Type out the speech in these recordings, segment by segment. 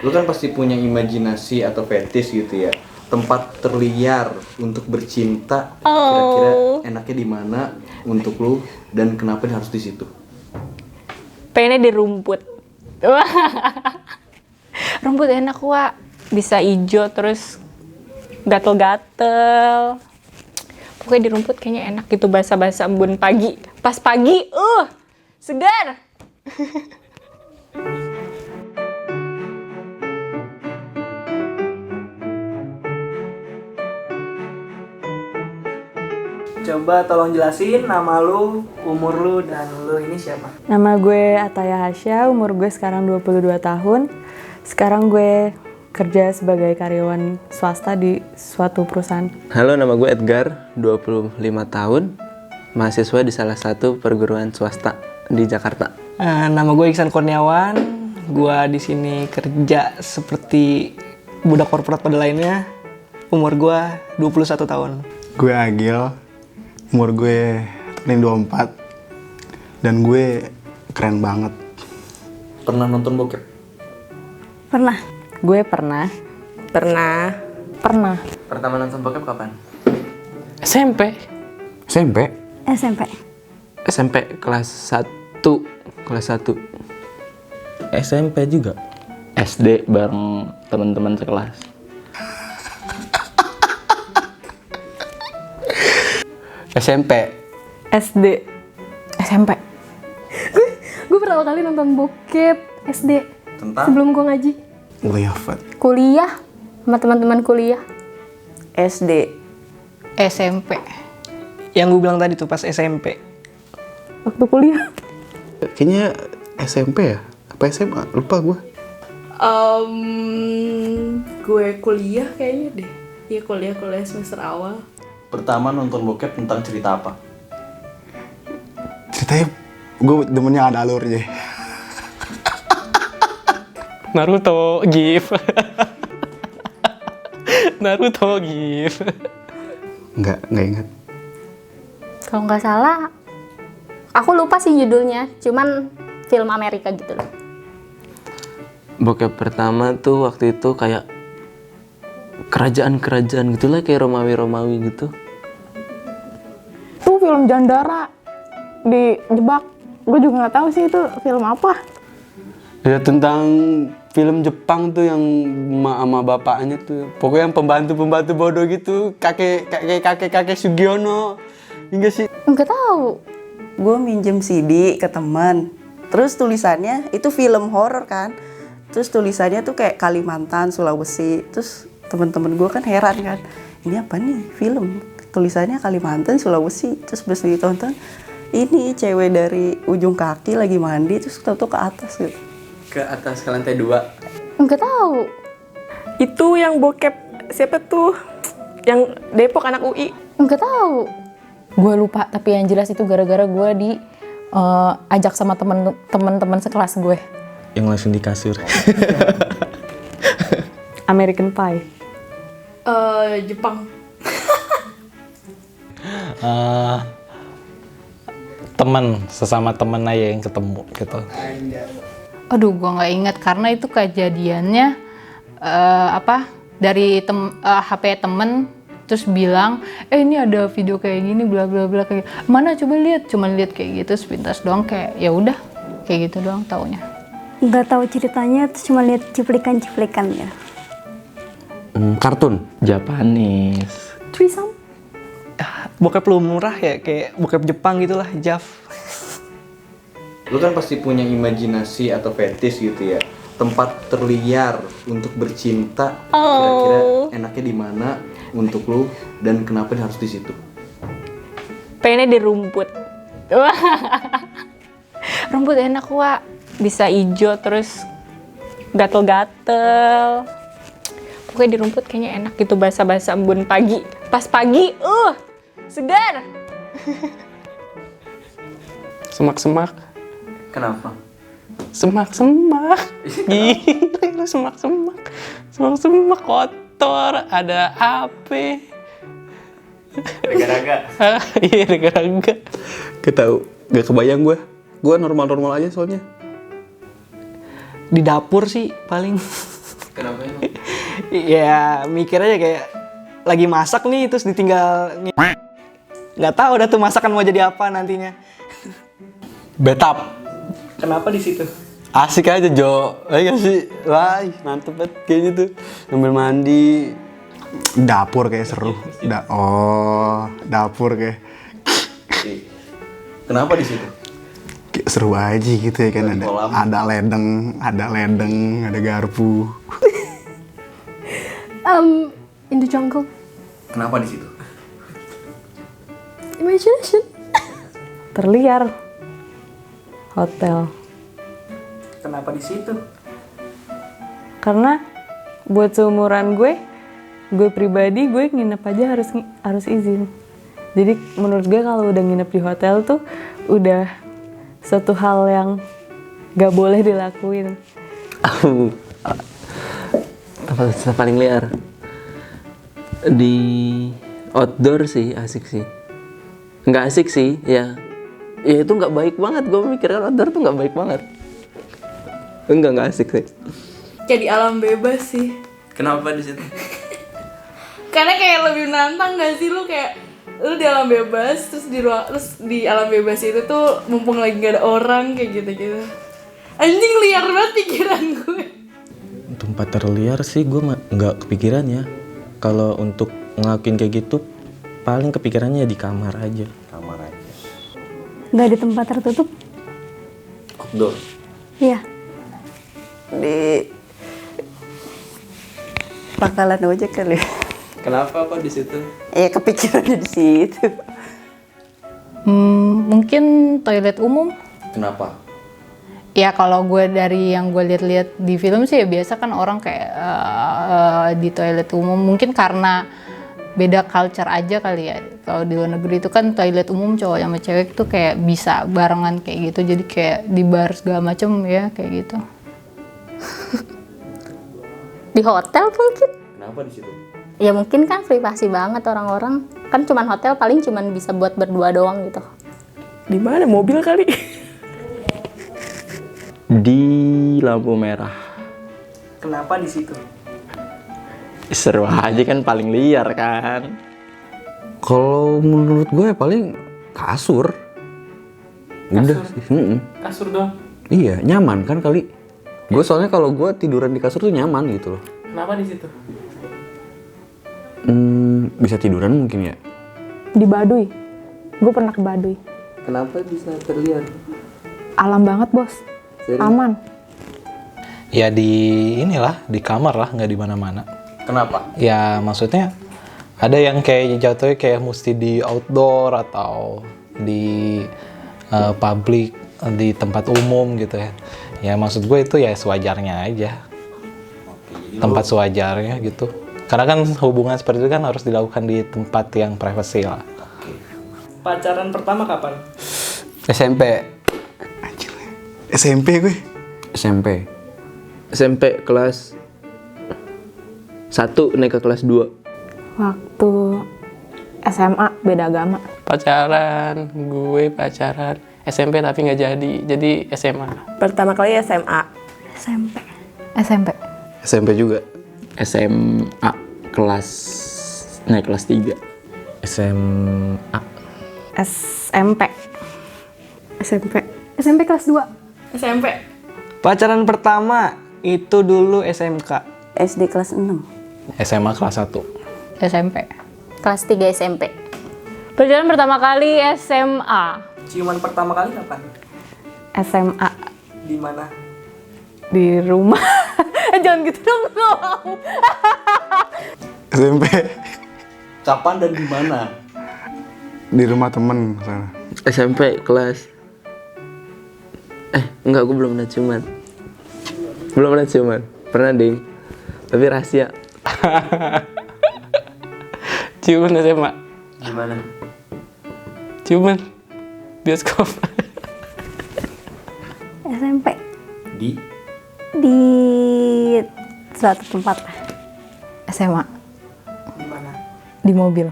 Lu kan pasti punya imajinasi atau fetish gitu ya. Tempat terliar untuk bercinta, kira-kira enaknya di mana untuk lu dan kenapa harus di situ? Pengennya di rumput. Rumput enak, Wak. Bisa hijau terus gatel-gatel. Pokoknya di rumput kayaknya enak gitu, basah-basah embun pagi. Pas pagi, segar. Coba tolong jelasin nama lu, umur lu, dan lu ini siapa? Nama gue Ataya Hasya, umur gue sekarang 22 tahun. Sekarang gue kerja sebagai karyawan swasta di suatu perusahaan. Halo, nama gue Edgar, 25 tahun, mahasiswa di salah satu perguruan swasta di Jakarta. Nama gue Iksan Kurniawan, gue di sini kerja seperti budak korporat pada lainnya. Umur gue 21 tahun. Gue Agil, umur gue 24, dan gue keren banget. Pernah nonton bokep? Pernah. Gue pernah. Pernah. Pertama nonton bokep kapan? SMP. SMP? SMP kelas 1. SMP juga. SD bareng teman-teman sekelas. SMP. SD. SMP. Gue pertama kali nonton bokep SD. Tentang? Sebelum gue ngaji. Lihat. Kuliah sama teman-teman kuliah. SD. SMP. Yang gue bilang tadi tuh pas SMP. Waktu kuliah. Kayaknya SMP ya? Apa SMA? Lupa gue. Gue kuliah kayaknya deh. Iya kuliah semester awal. Pertama nonton bokep tentang cerita apa? Ceritanya gue demennya ada alurnya. Naruto, GIF. Naruto, GIF. Nggak ingat. Kalau nggak salah, aku lupa sih judulnya. Cuman film Amerika gitu loh. Bokep pertama tuh waktu itu kayak kerajaan-kerajaan gitulah, kayak Romawi gitu. Itu film Jandara dijebak. Gue juga nggak tahu sih itu film apa. Ya tentang film Jepang tuh yang emak sama bapaknya tuh. Pokoknya yang pembantu bodoh gitu, kakek Sugiono. Enggak sih? Nggak tahu. Gue minjem CD ke teman, terus tulisannya itu film horor kan, terus tulisannya tuh kayak Kalimantan, Sulawesi. Terus temen-temen gue kan heran kan, ini apa nih film, tulisannya Kalimantan, Sulawesi. Terus pas ditonton, ini cewek dari ujung kaki lagi mandi, terus tato ke atas gitu. Ke atas ke lantai 2. Nggak tahu. Itu yang bokep siapa tuh? Yang Depok anak UI. Nggak tahu. Gue lupa, tapi yang jelas itu gara-gara gue ajak sama teman-teman sekelas gue. Yang langsung di kasur. American Pie. Jepang. Sesama temen aja yang ketemu gitu. Aduh, gue nggak ingat karena itu kejadiannya dari HP temen, terus bilang, ini ada video kayak gini, bla bla bla, kayak mana coba lihat, cuman lihat kayak gitu sepintas doang, kayak ya udah kayak gitu doang taunya. Nggak tahu ceritanya, terus cuma lihat cuplikan ya. Kartun Japanese. Threesome. Bokep lu murah ya, kayak bokep Jepang gitulah, JAV. Lu kan pasti punya imajinasi atau fetish gitu ya. Tempat terliar untuk bercinta, kira-kira enaknya di mana untuk lu dan kenapa harus di situ? Pengennya di rumput. Rumput enak, Wak. Bisa hijau terus gatel-gatel. Pokoknya di rumput kayaknya enak gitu, basah-basah embun pagi. Pas pagi, segar. Semak-semak. Kenapa? Semak-semak. Gila, semak-semak. Semak-semak kotor, ada HP. Raga-raga. Iya, raga-raga. Gak kebayang gue. Gue normal-normal aja soalnya. Di dapur sih paling. Kenapa emang? Ya mikir aja kayak lagi masak nih terus ditinggal nggak tahu dah tuh masakan mau jadi apa nantinya. Betap. Kenapa di situ? Asik aja Jo. Ayo sih. Wah, mantep banget kayaknya tuh. Sambil mandi. Dapur kayak seru. Dapur kayak. Kenapa di situ? Kayak seru aja gitu ya kan, ada ledeng, ada garpu. In the jungle. Kenapa di situ? Imagination. Terliar. Hotel. Kenapa di situ? Karena buat seumuran gue pribadi gue nginep aja harus izin. Jadi menurut gue kalau udah nginep di hotel tuh udah suatu hal yang gak boleh dilakuin. Apa paling liar? Di outdoor sih asik sih. Nggak asik sih, ya itu nggak baik banget. Gue mikirnya outdoor tuh nggak baik banget. Nggak asik sih. Kayak di alam bebas sih. Kenapa di situ? Karena kayak lebih menantang gak sih, lu kayak lu di alam bebas terus di alam bebas itu tuh mumpung lagi gak ada orang kayak gitu. Anjing, liar banget pikiran gue. Tempat terliar sih gue nggak kepikiran ya. Kalau untuk ngelakuin kayak gitu, paling kepikirannya di kamar aja. Kamar aja. Nggak di tempat tertutup? Outdoor. Iya. Di pangkalan ojek kali. Kenapa kok di situ? Ya kepikirannya di situ. Mungkin toilet umum. Kenapa? Ya kalau gue dari yang gue lihat-lihat di film sih ya biasa kan orang kayak di toilet umum. Mungkin karena beda culture aja kali ya. Kalau di luar negeri itu kan toilet umum cowok sama cewek tuh kayak bisa barengan kayak gitu. Jadi kayak di bar segala macem ya kayak gitu. Di hotel mungkin? Kenapa di situ? Ya mungkin kan privasi banget orang-orang. Kan cuman hotel paling cuman bisa buat berdua doang gitu. Di mana? Mobil kali. Di lampu merah. Kenapa di situ? Seru aja kan, paling liar kan. Kalau menurut gue paling kasur. Udah sih. Kasur doang. Iya, nyaman kan kali. Gue soalnya kalau gue tiduran di kasur tuh nyaman gitu loh. Kenapa di situ? Bisa tiduran mungkin ya. Di Baduy. Gue pernah ke Baduy. Kenapa bisa terliar? Alam banget, Bos. Aman. Ya di di kamar lah, nggak di mana-mana. Kenapa? Ya maksudnya ada yang kayak jatuhnya kayak mesti di outdoor atau di publik, di tempat umum gitu ya. Ya maksud gue itu ya sewajarnya aja. Tempat sewajarnya gitu. Karena kan hubungan seperti itu kan harus dilakukan di tempat yang privasi lah. Pacaran pertama kapan? SMP. SMP gue. SMP kelas 1 naik ke kelas 2. Waktu SMA beda agama. Pacaran, gue pacaran SMP tapi nggak jadi SMA. Pertama kali SMA. SMP. SMP juga. SMA kelas naik kelas 3. SMA. SMP kelas 2. SMP. Pacaran pertama itu dulu SMK. SD kelas 6. SMA kelas 1. SMP. Kelas 3 SMP. Perjalanan pertama kali SMA. Ciuman pertama kali kapan? SMA. Di mana? Di rumah. Jangan gitu dong. SMP. Kapan dan di mana? Di rumah temen sana. SMP kelas enggak, gue belum pernah ciuman. Pernah ding, tapi rahasia. Ciuman SMA. Gimana? Ciuman bioskop. SMP. Di Suatu tempat. SMA. Di mana? Di mobil.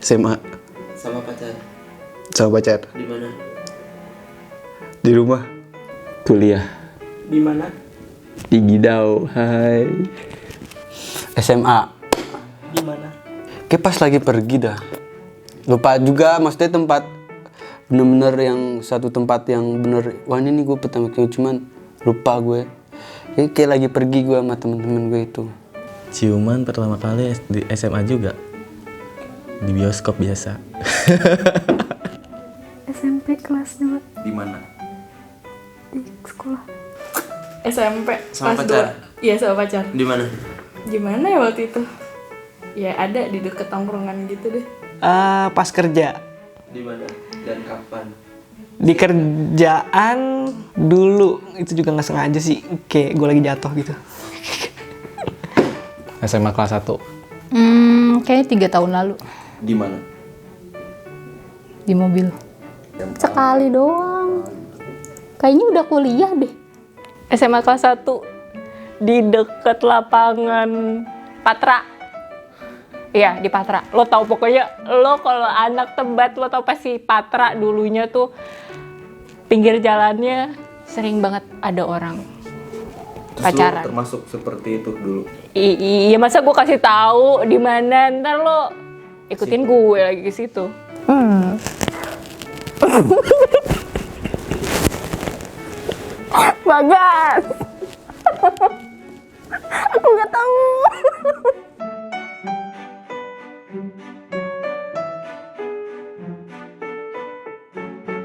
SMA. Sama pacar. Sama pacar. Di mana? Di rumah. Kuliah Di mana? di Gidau. Hai. SMA. Di mana? Kayak pas lagi pergi dah. Lupa juga, maksudnya tempat bener-bener yang satu tempat yang bener. Wah ini gue pertama kali, cuman lupa gue. Kayak lagi pergi gue sama temen-temen gue itu. Ciuman pertama kali di SMA juga. Di bioskop biasa. SMP kelas 2 Di mana? di sekolah. SMP Sama kelas pacar? 2. Iya sama pacar. Di mana? Gimana ya waktu itu? Ya ada di deket tongkrongan gitu deh. Pas kerja. Di mana? Dan kapan? Di kerjaan dulu. Itu juga nggak sengaja sih. Kayak gue lagi jatuh gitu. SMA kelas 1. Kayaknya 3 tahun lalu Di mana? di mobil. Sekali doang. Kayaknya udah kuliah deh. SMA kelas 1 di deket lapangan Patra. Iya, di Patra. Lo tau pokoknya, lo kalau anak Tebet, lo tau pasti Patra dulunya tuh pinggir jalannya sering banget ada orang Terus pacaran. lu termasuk seperti itu dulu. Iya, masa gue kasih tahu di mana, ntar lo ikutin gue lagi ke situ. Bagas. Aku nggak tahu.